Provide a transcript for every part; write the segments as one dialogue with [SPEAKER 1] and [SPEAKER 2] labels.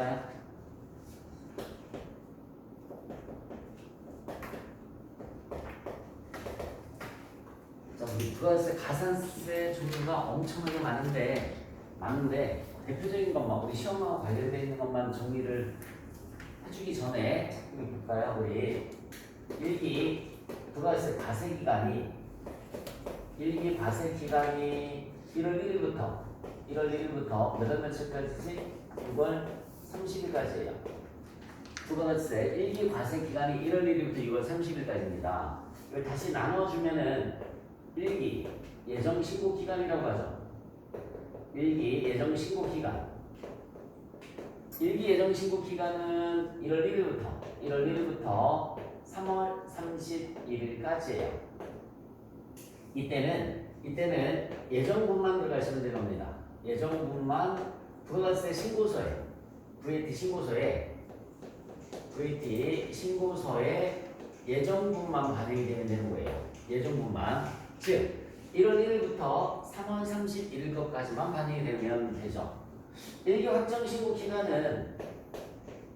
[SPEAKER 1] 볼까요? 자, 우리 부가세 가산세 종류가 엄청나게 많은데 대표적인 것만 우리 시험하고 관련되어 있는 것만 정리를 해주기 전에 여기 볼까요? 우리 일기 부가세 과세 기간이 1월 1일부터 몇 월 며칠까지지? 6월 30일까지예요. 부가세 1기 과세 기간이 1월 1일부터 6월 30일까지입니다. 이걸 다시 나눠주면은 1기 예정 신고 기간이라고 하죠. 1기 예정 신고 기간. 1기 예정 신고 기간은 1월 1일부터 3월 31일까지예요. 이때는 예정분만 들어가시면 되는 겁니다. 예정분만 부가세 신고서에 VAT 신고서에 예정분만 반영이 되면 되는 거예요. 예정분만. 즉 1월 1일부터 3월 31일 것까지만 반영이 되면 되죠. 1기 확정 신고 기간은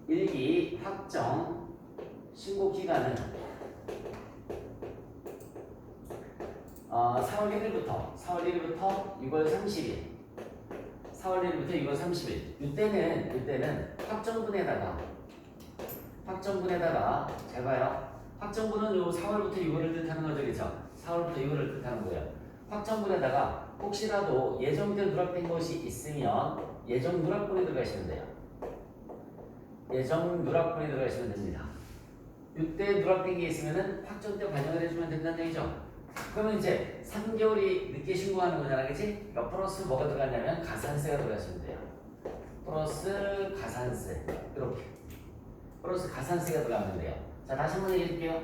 [SPEAKER 1] 1기 확정 신고 기간은 4월 1일부터 6월 30일. 이때는 확정분에다가 잘 봐요. 확정분은 요 4월부터 6월을 뜻하는 거죠, 그렇죠? 4월부터 6월을 뜻하는 거예요. 확정분에다가 혹시라도 예정때 누락된 것이 있으면 예정 누락분에 들어가시면 돼요. 예정 누락분에 들어가시면 됩니다. 이때 누락된 게 있으면은 확정 때 반영을 해주면 된다는 얘기죠. 그러면 이제 3개월이 늦게 신고하는 거잖아, 그치? 그러니까 플러스 뭐가 들어갔냐면 가산세가 들어가시면 돼요. 플러스 가산세. 이렇게. 플러스 가산세가 들어가면 돼요. 자, 다시 한번 얘기해줄게요.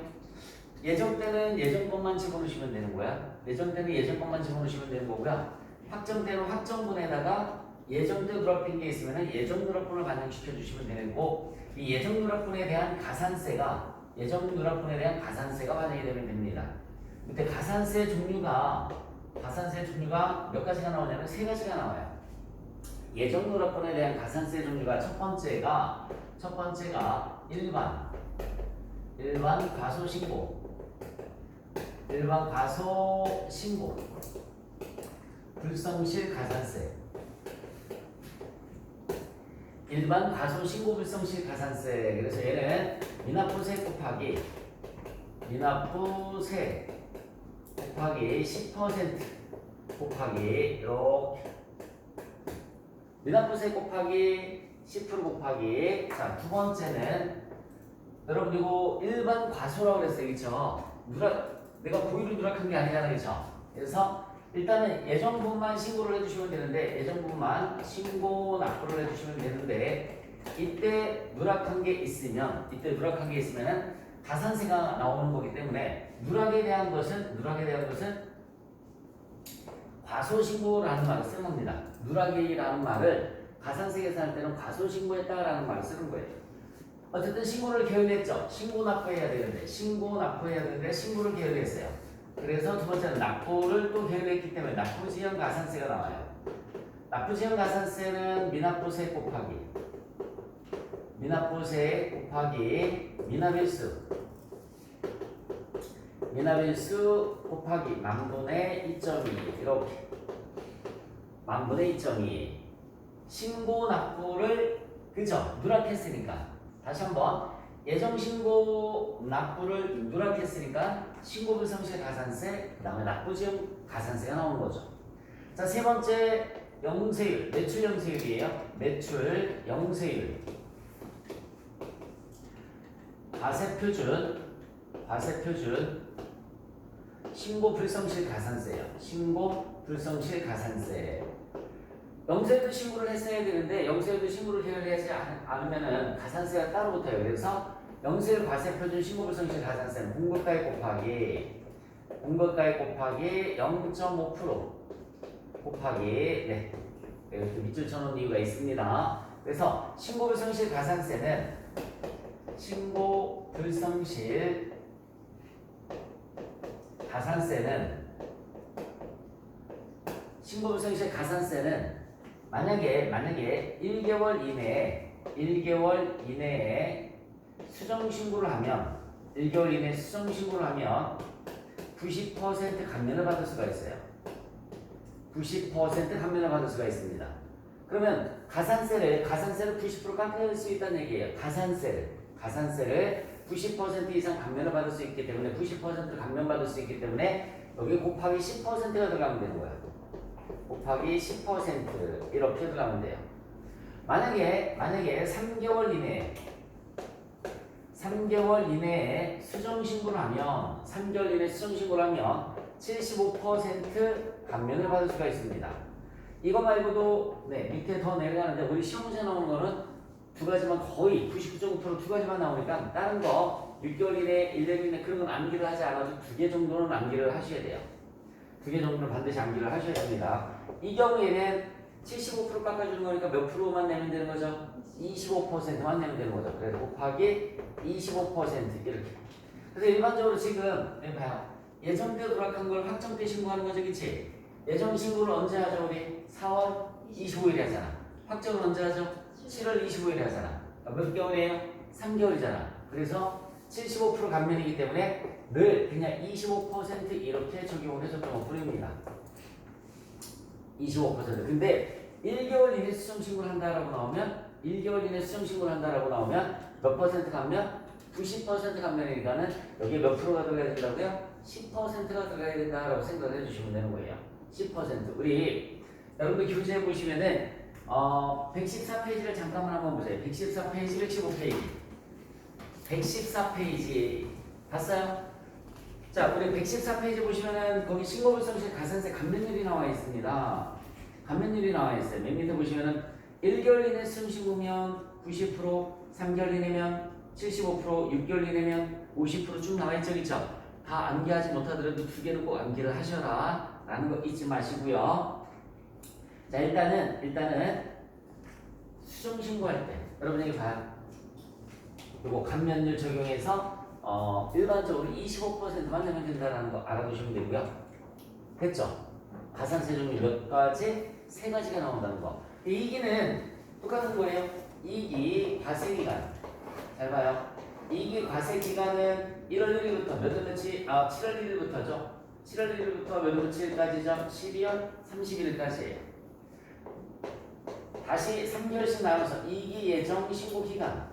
[SPEAKER 1] 예정 때는 예정권만 집어넣으시면 되는 거야. 예정 때는 예정권만 집어넣으시면 되는 거고요. 확정 때는 확정분에다가 예정 때 누락된 게 있으면 예정 누락분을 반영시켜 주시면 되는 거고, 이 예정 누락분에 대한 가산세가 반영이 되면 됩니다. 그때 가산세 종류가 몇 가지가 나오냐면 3가지가 나와요. 예정 누락분에 대한 가산세 종류가 첫 번째가 일반 과소신고 불성실 가산세. 일반 과소신고 불성실 가산세. 그래서 얘는 미납부세 곱하기 10% 곱하기 이렇게 미납부세 곱하기 10% 곱하기. 자, 두 번째는 여러분 이거 일반 과소라고 그랬어요, 그렇죠? 내가 고의로 누락한 게 아니잖아요, 그렇죠? 그래서 일단은 예정분만 신고를 해주시면 되는데, 예정분만 신고 납부를 해주시면 되는데, 이때 누락한 게 있으면은 가산세가 나오는 거기 때문에 누락에 대한 것은 과소신고라는 말을 쓰는 겁니다. 누락이라는 말을 가산세 계산할 때는 과소신고했다라는 말을 쓰는 거예요. 어쨌든 신고를 게을리했죠. 신고 납부해야 되는데 신고를 게을리했어요. 그래서 두 번째는 납부를 또 게을리했기 때문에 납부지연 가산세가 나와요. 납부지연 가산세는 미납부세 곱하기 미납일수 곱하기 만분의 2.2 이렇게 만분의 2.2 신고 납부를 그죠? 누락했으니까 다시 한번 예정 신고 납부를 누락했으니까 신고 불성실 가산세 그 다음에 납부지연 가산세가 나오는 거죠. 자, 세 번째 영세율 매출 영세율이에요. 매출 영세율 과세표준 신고 불성실 가산세예요. 신고 불성실 가산세. 영세율도 신고를 했어야 되는데 영세율도 신고를 게을리하지 않으면은 가산세가 따로 붙어요. 그래서 영세율 과세표준 신고 불성실 가산세는 공급가액 곱하기 0.5% 곱하기 이렇게 밑줄 쳐놓은 이유가 있습니다. 그래서 신고 불성실 가산세는 만약에 1개월 이내에 1개월 이내에 수정 신고를 하면 1개월 이내에 수정 신고를 하면 90% 감면을 받을 수가 있어요. 90% 감면을 받을 수가 있습니다. 그러면 가산세를 90% 깎을 수 있다는 얘기예요. 가산세를 90% 이상 감면을 받을 수 있기 때문에 90% 감면받을 수 있기 때문에 여기 곱하기 10%가 들어가면 되는 거야. 곱하기 10% 이렇게 들어가면 돼요. 만약에 3개월 이내에 수정 신고를 하면 3개월 이내에 수정 신고를 하면 75% 감면을 받을 수가 있습니다. 이거 말고도 밑에 더 내려가는데 우리 시험문제 나오는 거는 두 가지만 거의 99.9% 두 가지만 나오니까 다른 거 6개월 이내, 1년 이내 그런 건 암기를 하지 않아도 두 개 정도는 암기를 하셔야 돼요. 두 개 정도는 반드시 암기를 하셔야 됩니다. 이 경우에는 75% 깎아주는 거니까 몇 프로만 내면 되는 거죠? 25%만 내면 되는 거죠. 그래서 곱하기 25% 이렇게. 그래서 일반적으로 지금 봐요. 예정대 누락한 걸 확정때 신고하는 거죠, 그치? 예정 신고를 언제 하죠, 우리? 4월 25일에 하잖아. 확정을 언제 하죠? 7월 25일에 하잖아. 몇 개월이에요? 3개월이잖아. 그래서 75% 감면이기 때문에 늘 그냥 25% 이렇게 적용을 해서 좀 뿌립니다. 25%. 근데 1개월 이내 수정 신고를 한다라고 나오면 1개월 이내 수정 신고를 한다라고 나오면 몇 퍼센트 감면? 90% 감면이니까는 여기에 몇 프로가 들어가야 된다고요? 10%가 들어가야 된다라고 생각을 해주시면 되는 거예요. 10%. 우리 여러분들 교재에 보시면은 114페이지를 잠깐만 한번 보세요. 114페이지, 115페이지. 114페이지 봤어요? 자, 우리 114페이지 보시면은 거기 신고불성실 가산세 감면율이 나와 있습니다. 감면율이 나와 있어요. 맨 밑에 보시면은 1개월 이내 수정 신고면 90%, 3개월 이내면 75%, 6개월 이내면 50% 나와 있죠, 그렇죠? 다 암기하지 못하더라도 두 개는 꼭 암기를 하셔라 라는 거 잊지 마시고요. 자, 일단은 수정 신고할 때 여러분에게 봐요. 그리고 감면율 적용해서 일반적으로 25%만 내면 된다는 거 알아두시면 되고요. 됐죠? 가산세 종류 몇 가지? 3가지가 나온다는 거. 이익은 똑같은 거예요. 이익이 과세기간. 잘 봐요. 이익이 과세기간은 1월 1일부터 몇 월며칠? 7월 1일부터죠. 7월 1일부터 몇 월 며칠까지죠? 12월 31일까지예요. 다시 3개월씩 나눠서 이익이 예정 신고 기간.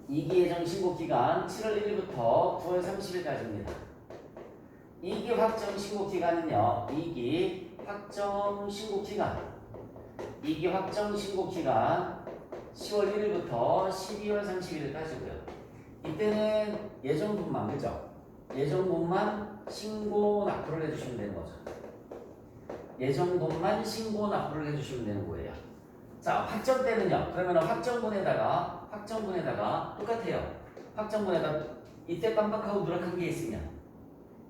[SPEAKER 1] 이익이 예정 신고 기간 7월 1일부터 9월 30일까지입니다. 이익이 확정 신고 기간은요. 이익이 확정 신고 기간 10월 1일부터 12월 31일까지고요. 이때는 예정분만, 그죠? 예정분만 신고 납부를 해주시면 되는 거죠. 예정분만 신고 납부를 해주시면 되는 거예요. 자, 확정 때는요. 그러면 확정분에다가 똑같아요. 확정분에다 이때 깜빡하고 누락한 게 있으면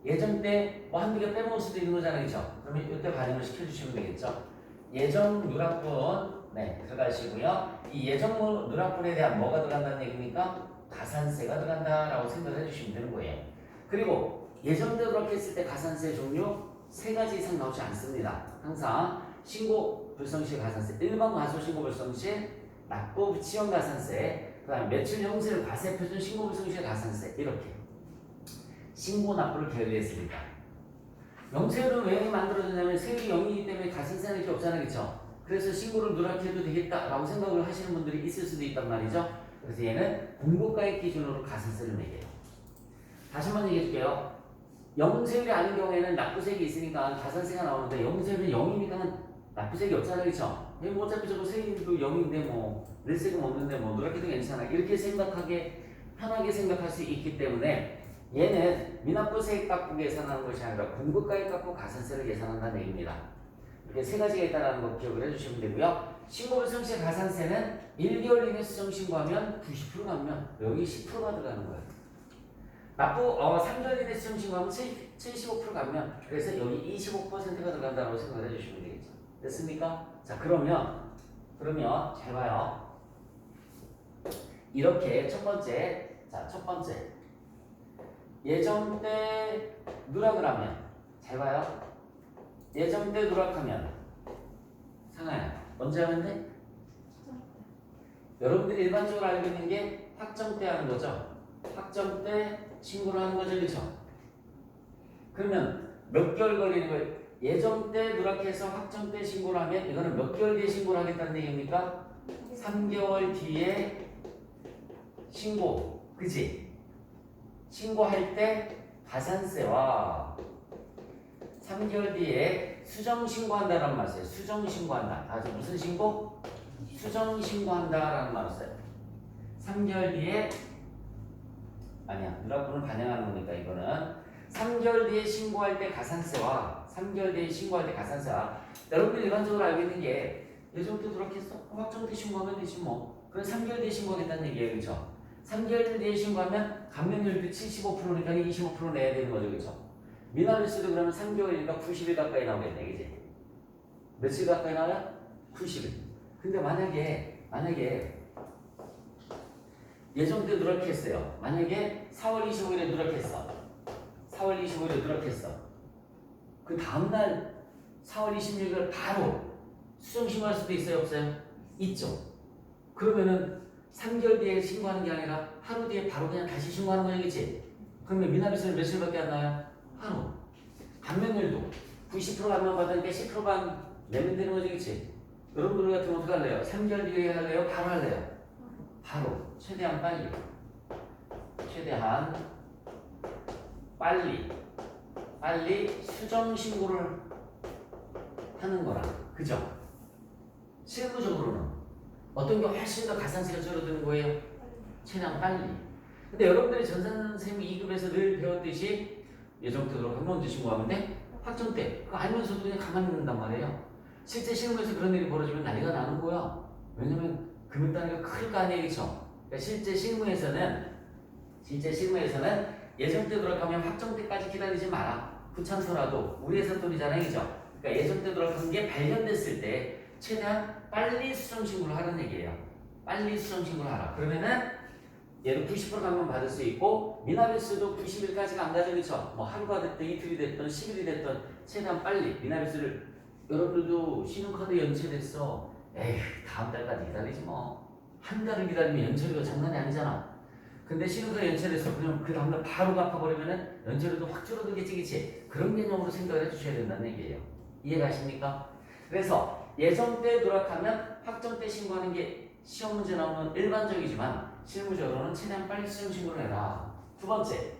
[SPEAKER 1] 예정 때 뭐 한두 개 빼먹을 수도 있는 거잖아요, 그죠? 그러면 이때 반영을 시켜주시면 되겠죠. 예정 누락분 들어가시고요. 이 예정 누락분에 대한 뭐가 들어간다는 얘기니까 가산세가 들어간다라고 생각을 해주시면 되는 거예요. 그리고 예정대로 그렇게 했을 때 가산세 종류 3가지 이상 나오지 않습니다. 항상 신고 불성실 가산세, 일반 과소신고 불성실, 납부 지연 가산세, 그 다음에 매출 형세를 과세 표준 신고 불성실 가산세 이렇게 신고 납부를 게을리했습니다. 영세율은 왜 만들어졌냐면 세율이 0이기 때문에 가산세는 이렇게 없잖아요, 그렇죠? 그래서 신고를 누락해도 되겠다라고 생각을 하시는 분들이 있을 수도 있단 말이죠. 그래서 얘는 공고가액 기준으로 가산세를 매겨요. 다시 한번 얘기해 줄게요. 영세율이 아닌 경우에는 납부세액이 있으니까 가산세가 나오는데 영세율은 0이니까 납부세액이 없잖아요, 그렇죠? 뭐 어차피 저거 세율도 0인데 뭐 낼세금 없는데 뭐 누락해도 괜찮아 이렇게 편하게 생각할 수 있기 때문에 얘는 미납부세액 값고 계산하는 것이 아니라 공고가액 값고 가산세를 계산한다는 얘기입니다. 이렇게 3가지가 있다는 거 기억을 해주시면 되고요. 신고불성실 가산세는 1개월 이내 수정 신고하면 90% 가면 여기 10%가 들어가는 거예요. 납부 3개월 이내 수정 신고하면 75% 가면 그래서 여기 25%가 들어간다고 생각을 해주시면 되겠죠. 됐습니까? 자, 그러면 잘 봐요. 이렇게 첫 번째 예정 때 누락을 하면 잘 봐요. 예정 때 누락하면 상아야 언제 하면 돼? 여러분들이 일반적으로 알고 있는 게 확정때 하는 거죠. 확정때 신고를 하는 거죠. 그렇죠? 그러면 몇 개월 걸리는 거예요? 예정 때 누락해서 확정 때 신고를 하면 이거는 몇 개월 뒤에 신고를 하겠다는 얘기입니까? 3개월 뒤에 신고. 그치? 신고할 때 가산세와 3개월 뒤에 수정 신고한다라는 말 써요. 수정 신고한다. 다시 무슨 신고? 수정 신고한다라는 말을 써요. 3개월 뒤에 아니야. 누락분을 반영하는 거니까 이거는 3개월 뒤에 신고할 때 가산세와 3개월 뒤에 신고할 때 가산세와 여러분들 일반적으로 알고 있는 게 예정 때 누락했어? 확정 때 신고하면 되지 뭐. 그럼 3개월 뒤에 신고하겠다는 얘기예요. 그렇죠? 3개월 뒤에 신고하면 감면율도 75%니까 25% 내야 되는 거죠. 그렇죠? 미납일수도 그러면 3개월이니까 90일 가까이 나오겠네. 그지? 며칠 가까이 나와요? 90일. 근데 만약에 예정 때 누락했어요. 만약에 4월 25일에 누락했어. 4월 25일에 누락했어. 그 다음날 4월 26일 바로 수정 신고할 수도 있어요? 없어요? 있죠. 그러면은 3개월 뒤에 신고하는 게 아니라 하루 뒤에 바로 그냥 다시 신고하는 거겠지? 그러면 미납일수는 며칠밖에 안 나요? 하루. 감면율도 90% 감면 받으니까 10%만 내면 되는 거지, 그치? 여러분들 같으면 어떻게 할래요? 3개월 뒤에 할래요? 바로 할래요? 바로. 최대한 빨리. 최대한 빨리 수정 신고를 하는 거라. 그죠? 실무적으로는 어떤 게 훨씬 더 가산세가 줄어드는 거예요? 최대한 빨리. 근데 여러분들이 전산세무 2급에서 늘 배웠듯이 예정태도로 한 번 더 신고하면 돼? 확정 때. 그거 알면서도 그냥 가만히 있는단 말이에요. 실제 실무에서 그런 일이 벌어지면 난리가 나는 거야. 왜냐면 금융 단위가 클 거 아니에요. 그쵸? 그러니까 실제 실무에서는 예정 때 돌아가면 확정 때까지 기다리지 마라. 귀찮더라도 우리 회사 돈이잖아요. 그죠? 그러니까 예정 때 돌아간 게 발견됐을 때 최대한 빨리 수정 신고를 하는 얘기예요. 빨리 수정 신고를 하라. 그러면은 얘는 90% 감면 받을 수 있고 미납일수도 90일까지가 안 가죠. 그쵸? 뭐 하루가 됐든 이틀이 됐든 10일이 됐든 최대한 빨리 미납일수를 여러분들도 신용카드 연체됐어. 에휴 다음 달까지 기다리지 뭐. 한 달을 기다리면 연체료가 장난이 아니잖아. 근데 신용카드 연체돼서 그냥 그 다음날 바로 갚아버리면은 연체료도 확 줄어들겠지, 그치? 그런 개념으로 생각을 해주셔야 된다는 얘기예요. 이해가십니까? 그래서 예정 때 누락하면 확정 때 신고하는 게 시험 문제 나오는 일반적이지만 실무적으로는 최대한 빨리 수정 신고를 해라. 두 번째,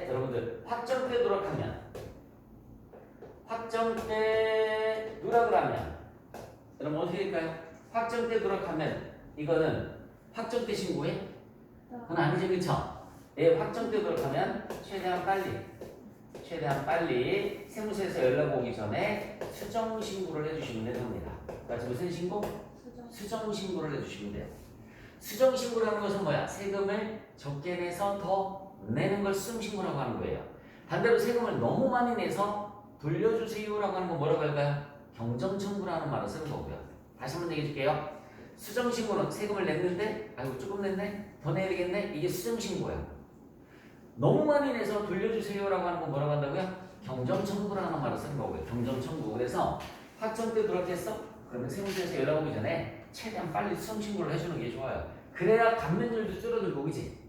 [SPEAKER 1] 여러분들 확정 때 누락을 하면 여러분 어떻게 될까요? 확정 때 누락하면 이거는 확정 때 신고해? 그건 아니죠, 그쵸? 예, 확정 때 누락하면 최대한 빨리 세무서에서 연락 오기 전에 수정 신고를 해주시면 됩니다. 그러니까 무슨 신고? 수정 신고를 해주시면 돼요. 수정 신고를 하는 것은 뭐야? 세금을 적게 내서 더 내는 걸 수정 신고라고 하는 거예요. 반대로 세금을 너무 많이 내서 돌려주세요라고 하는 건 뭐라고 할까요? 경정 청구라는 말을 쓰는 거고요. 다시 한번 얘기해 줄게요. 수정 신고는 세금을 냈는데 아이고 조금 냈네? 더 내야 되겠네? 이게 수정 신고야. 너무 많이 내서 돌려주세요라고 하는 건 뭐라고 한다고요? 경정 청구라는 말을 쓰는 거고요. 경정 청구. 그래서 확정 때 누락했어? 그러면 세무서에서 연락 오기 전에 최대한 빨리 수정 신고를 해주는 게 좋아요. 그래야 감면율도 줄어들고, 그지?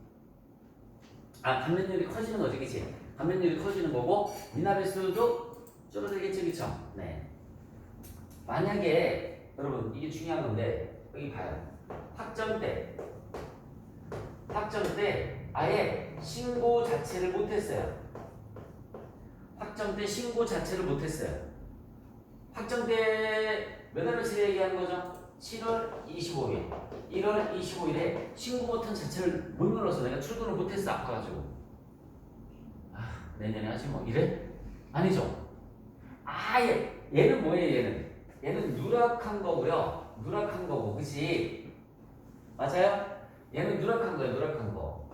[SPEAKER 1] 감면율이 커지는 거지, 그지? 감면율이 커지는 거고 미납일수도 줄어들겠지, 그쵸? 네. 만약에 여러분 이게 중요한 건데 여기 봐요. 확정 때 아예 신고 자체를 못했어요. 확정 때 신고 자체를 못했어요. 확정 때 몇 월 며칠 얘기하는 거죠? 7월 25일, 1월 25일에 신고 버튼 자체를 못 눌러서 내가 출근을 못했어. 아파가지고. 내년에 하지 뭐. 이래? 아니죠. 얘는 뭐예요? 얘는 누락한 거고요. 그치? 맞아요? 얘는 누락한 거.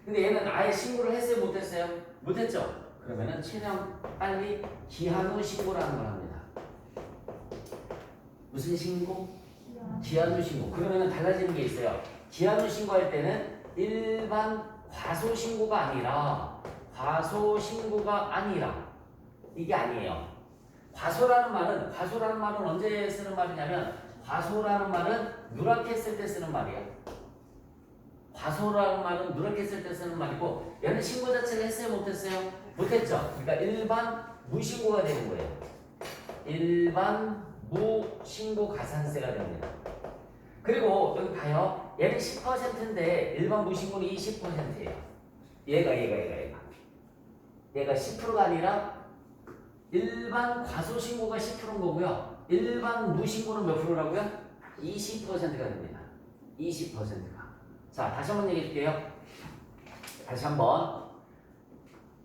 [SPEAKER 1] 근데 얘는 아예 신고를 했어요? 못했어요? 못했죠? 그러면은 최대한 빨리 기한 후 신고를 하는 걸 합니다. 무슨 신고? 기한 후 신고. 그러면은 달라지는 게 있어요. 기한 후 신고할 때는 일반 과소 신고가 아니라 이게 아니에요. 과소라는 말은 언제 쓰는 말이냐면 과소라는 말은 누락해 쓸 때 쓰는 말이야. 과소라는 말은 누락해 쓸 때 쓰는 말이고 얘는 신고 자체를 했어요 못했어요? 못했죠. 그러니까 일반 무신고가 되는 거예요. 일반 무신고 가산세가 됩니다. 그리고 여기 봐요. 얘는 10%인데 일반 무신고는 20%예요. 얘가 10%가 아니라 일반 과소신고가 10%인 거고요. 일반 무신고는 몇 프로라고요? 20%가 됩니다. 20%가. 자, 다시 한번 얘기해 줄게요. 다시 한번.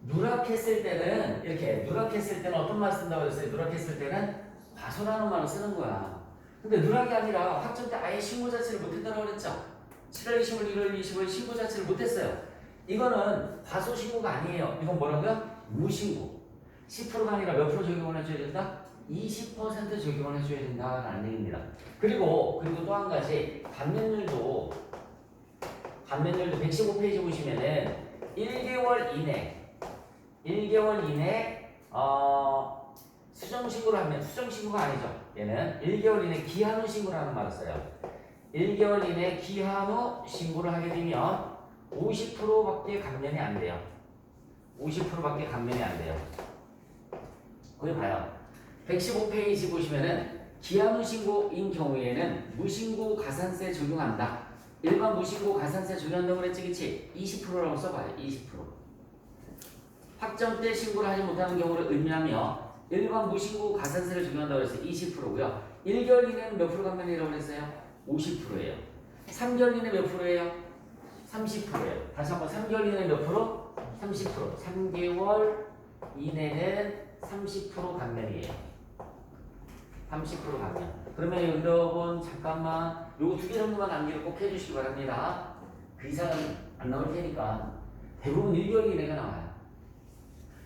[SPEAKER 1] 누락했을 때는 어떤 말 쓴다고 했어요? 누락했을 때는 과소라는 말을 쓰는 거야. 근데 누락이 아니라 확정 때 아예 신고 자체를 못했다고 그랬죠? 7월 20일, 1월 20일 신고 자체를 못했어요. 이거는 과소 신고가 아니에요. 이건 뭐라고요? 무신고. 10%가 아니라 몇 프로 적용을 해줘야 된다? 20% 적용을 해줘야 된다라는 얘기입니다. 그리고 또 한 가지 감면율도 115페이지 보시면은 1개월 이내 수정신고를 하면 수정신고가 아니죠. 얘는 1개월 이내 기한 후 신고라는 말을 써요. 1개월 이내 기한 후 신고를 하게 되면 50%밖에 감면이 안 돼요. 50%밖에 감면이 안 돼요. 거기 봐요. 115페이지 보시면은 기한 후 신고인 경우에는 무신고 가산세 적용한다. 일반 무신고 가산세 적용한다고 그랬지, 그치? 20%라고 써봐요. 20%. 확정 때 신고를 하지 못하는 경우를 의미하며 일반 무신고 가산세를 적용한다고 했어요. 20%고요. 1개월 이내는 몇 프로 감면이라고 그랬어요? 50%예요. 3개월 이내 몇 프로예요? 30%예요. 다시 한번 3개월 이내 몇 프로? 30%. 3개월 이내는 30% 감면이에요. 30% 감면. 그러면 여러분 잠깐만 요거 2개 정도만 암기를 꼭 해주시기 바랍니다. 그 이상은 안 나올 테니까 대부분 1개월 이내가 나와요.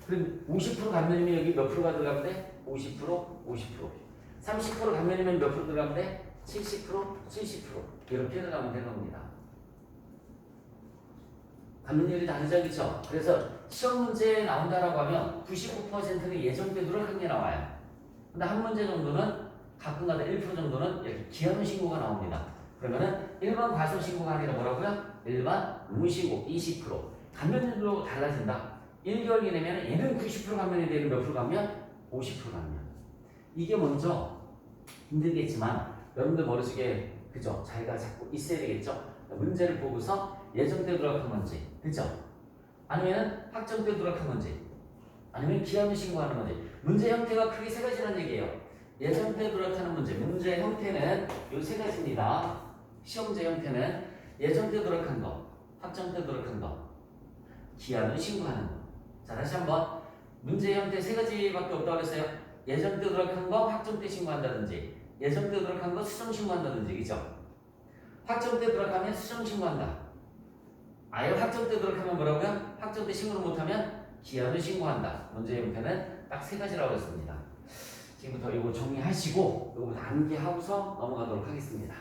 [SPEAKER 1] 그럼 50% 감면이면 여기 몇 프로가 들어가면 돼? 50%, 50%. 30% 감면이면 몇 프로 들어가면 돼? 70%, 70%. 이렇게 들어가면 되는 겁니다. 감면율이 다르죠, 그렇죠? 그래서 시험 문제에 나온다라고 하면 99%는 예정대 누락한 게 나와요. 근데 한 문제 정도는 가끔가다 1% 정도는 이렇게 기한 후 신고가 나옵니다. 그러면은 일반 과소 신고가 아니라 뭐라고요? 일반 무신고 20%. 감면율도 달라진다. 1개월 이내면 얘는 90% 감면이 되는 몇 프로 감면? 50% 감면. 이게 먼저 힘들겠지만 여러분들 머릿속에 그죠? 자기가 자꾸 있어야 되겠죠? 문제를 보고서 예정대 누락한 건지, 그죠? 아니면 확정 때 누락한 건지, 아니면 기한 후 신고하는 건지. 문제 형태가 크게 3가지라는 얘기예요. 예정 때 누락하는 문제 형태는 이 3가지입니다. 시험제 형태는 예정 때 누락한 거, 확정 때 누락한 거, 기한 후 신고하는 거. 자, 다시 한번 문제 형태 3가지밖에 없다고 그랬어요. 예정 때 누락한 거, 확정 때 신고한다든지, 예정 때 누락한 거, 수정 신고한다든지, 그죠? 확정 때 누락하면 수정 신고한다. 아예 확정 때 누락하면 뭐라고요? 확정 때 신고를 못하면 기한 후 신고한다. 문제 형태는 딱 3가지라고 했습니다. 지금부터 이거 정리하시고 이거부터 암기하고서 넘어가도록 하겠습니다.